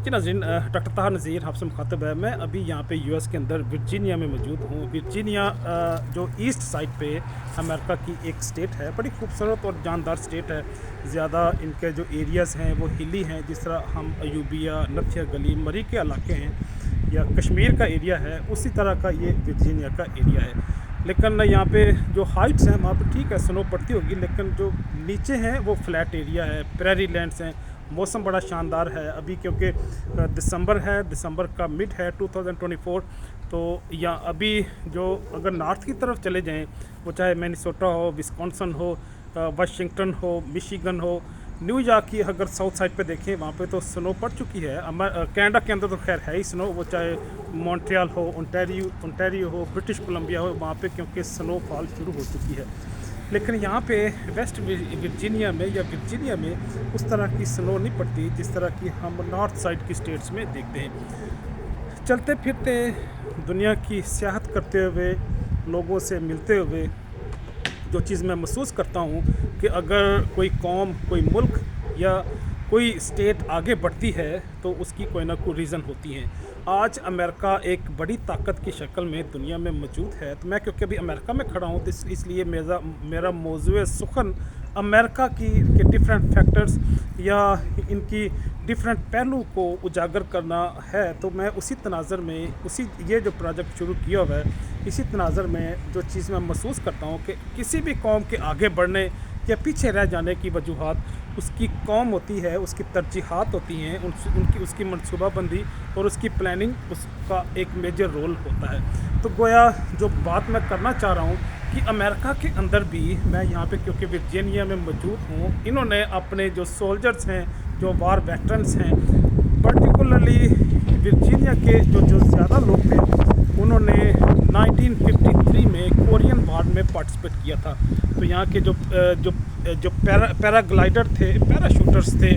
जी नाज़रीन, डॉक्टर ताहा नज़ीर आपसे मुखातब है। मैं अभी यहाँ पे यूएस के अंदर वर्जीनिया में मौजूद हूँ। वर्जीनिया जो ईस्ट साइड पे अमेरिका की एक स्टेट है, बड़ी खूबसूरत और जानदार स्टेट है। ज़्यादा इनके जो एरियाज़ हैं वो हिली हैं, जिस तरह हम अयूबिया, नथिया गली, मरी के इलाके हैं या कश्मीर का एरिया है, उसी तरह का ये वर्जीनिया का एरिया है। लेकिन यहाँ पे जो हाइट्स हैं वहाँ पे ठीक है, स्नो पड़ती होगी, लेकिन जो नीचे हैं वो फ्लैट एरिया है, प्रेरी लैंड्स हैं। मौसम बड़ा शानदार है अभी, क्योंकि दिसंबर है, दिसंबर का मिड है 2024। तो या अभी जो अगर नॉर्थ की तरफ चले जाएं, वो चाहे मिनेसोटा हो, विस्कॉन्सिन हो, वाशिंगटन हो, मिशिगन हो, न्यूयॉर्क की अगर साउथ साइड पे देखें, वहाँ पे तो स्नो पड़ चुकी है। कनाडा के अंदर तो खैर है ही स्नो, वो चाहे मॉन्ट्रियल हो, ओंटारियो हो, ब्रिटिश कोलंबिया हो, वहाँ पे क्योंकि स्नो फॉल शुरू हो चुकी है। लेकिन यहाँ पे वेस्ट वर्जीनिया में या वर्जीनिया में उस तरह की स्नो नहीं पड़ती जिस तरह की हम नॉर्थ साइड की स्टेट्स में देखते हैं। चलते फिरते दुनिया की सियाहत करते हुए, लोगों से मिलते हुए, जो चीज़ मैं महसूस करता हूँ कि अगर कोई कौम, कोई मुल्क या कोई स्टेट आगे बढ़ती है तो उसकी कोई ना कोई रीज़न होती हैं। आज अमेरिका एक बड़ी ताकत की शक्ल में दुनिया में मौजूद है। तो मैं क्योंकि अभी अमेरिका में खड़ा हूँ, तो इसलिए मेरा मौज़ूए सुखन अमेरिका के डिफरेंट फैक्टर्स या इनकी डिफरेंट पहलू को उजागर करना है। तो मैं उसी तनाज़र में ये जो प्रोजेक्ट शुरू किया हुआ है, इसी तनाज़र में जो चीज़ मैं महसूस करता हूँ कि किसी भी कौम के आगे बढ़ने या पीछे रह जाने की वजूहात उसकी कौम होती है, उसकी तरजीहात होती हैं, उसकी मनसूबाबंदी और उसकी प्लानिंग, उसका एक मेजर रोल होता है। तो गोया जो बात मैं करना चाह रहा हूँ कि अमेरिका के अंदर भी, मैं यहाँ पे क्योंकि वर्जीनिया में मौजूद हूँ, इन्होंने अपने जो सोल्जर्स हैं, जो वार वेटरन्स हैं, पर्टिकुलरली वर्जीनिया के जो ज़्यादा लोग थे, उन्होंने 1953 में कोरियन वार में पार्टिसिपेट किया था। तो यहाँ के जो पैराग्लाइडर थे, पैराशूटर्स थे,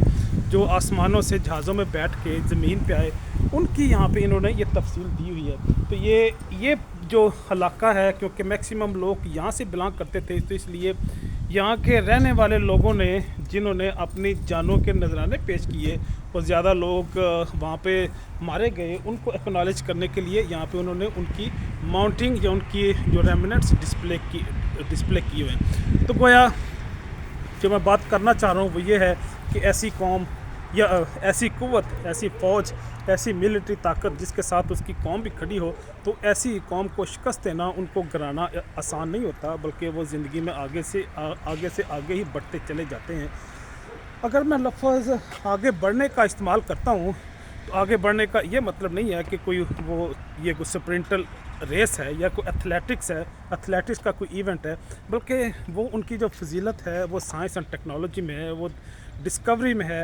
जो आसमानों से जहाज़ों में बैठ के ज़मीन पे आए, उनकी यहाँ पे इन्होंने ये तफसील दी हुई है। तो ये जो इलाका है, क्योंकि मैक्सिमम लोग यहाँ से बिलोंग करते थे, तो इसलिए यहाँ के रहने वाले लोगों ने, जिन्होंने अपनी जानों के नजराने पेश किए और ज़्यादा लोग वहाँ पे मारे गए, उनको एक्नॉलेज करने के लिए यहाँ पे उन्होंने उनकी माउंटिंग या उनकी जो रेमिनेंट्स डिस्प्ले किए हुए हैं। तो गोया जो मैं बात करना चाह रहा हूँ वो ये है कि ऐसी कौम या ऐसी कुव्वत, ऐसी फ़ौज, ऐसी मिलिट्री ताकत जिसके साथ उसकी कौम भी खड़ी हो, तो ऐसी कौम को शिकस्त देना, उनको गिराना आसान नहीं होता, बल्कि वो ज़िंदगी में आगे से आगे ही बढ़ते चले जाते हैं। अगर मैं लफ्ज़ आगे बढ़ने का इस्तेमाल करता हूँ, तो आगे बढ़ने का ये मतलब नहीं है कि कोई स्प्रिंटल रेस है या कोई एथलेटिक्स का कोई इवेंट है, बल्कि वो उनकी जो फजीलत है वो साइंस एंड टेक्नोलॉजी में है, वो डिस्कवरी में है,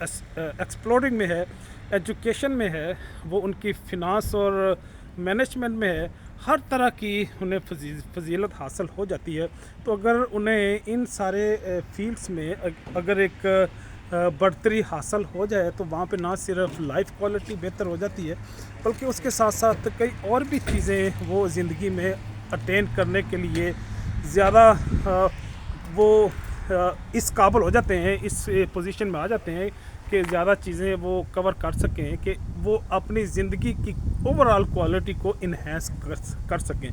एक्सप्लोरिंग में है, एजुकेशन में है, वो उनकी फिनांस और मैनेजमेंट में है। हर तरह की उन्हें फजीलत हासिल हो जाती है। तो अगर उन्हें इन सारे फील्ड्स में अगर एक बढ़तरी हासिल हो जाए, तो वहाँ पे ना सिर्फ लाइफ क्वालिटी बेहतर हो जाती है, बल्कि उसके साथ साथ कई और भी चीज़ें वो ज़िंदगी में अटेन करने के लिए ज़्यादा इस काबिल हो जाते हैं, इस पोजीशन में आ जाते हैं कि ज़्यादा चीज़ें वो कवर कर सकें, कि वो अपनी ज़िंदगी की ओवरऑल क्वालिटी को इन्हेंस कर सकें।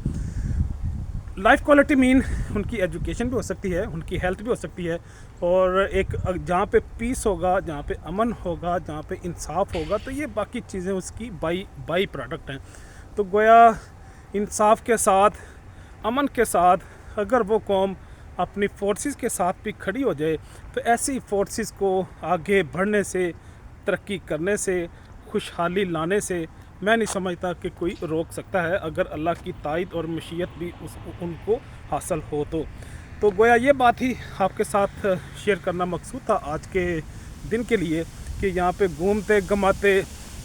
लाइफ क्वालिटी मीन उनकी एजुकेशन भी हो सकती है, उनकी हेल्थ भी हो सकती है, और एक जहाँ पे पीस होगा, जहाँ पे अमन होगा, जहाँ पे इंसाफ होगा, तो ये बाकी चीज़ें उसकी बाई प्रोडक्ट हैं। तो गोया इंसाफ के साथ, अमन के साथ अगर वो कौम अपनी फोर्सेस के साथ भी खड़ी हो जाए, तो ऐसी फोर्सेस को आगे बढ़ने से, तरक्की करने से, खुशहाली लाने से मैं नहीं समझता कि कोई रोक सकता है, अगर अल्लाह की ताईद और मशीयत भी उनको हासिल हो। तो गोया ये बात ही आपके साथ शेयर करना मकसूद था आज के दिन के लिए, कि यहाँ पे घूमते घमाते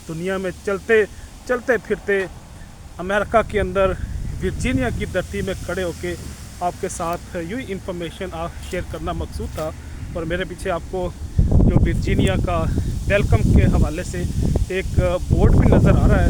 दुनिया में चलते फिरते अमेरिका के अंदर वर्जीनिया की धरती में खड़े होके आपके साथ यूँ इन्फॉर्मेशन शेयर करना मकसूद था। और मेरे पीछे आपको जो वर्जीनिया का वेलकम के हवाले से एक बोर्ड भी नज़र आ रहा है,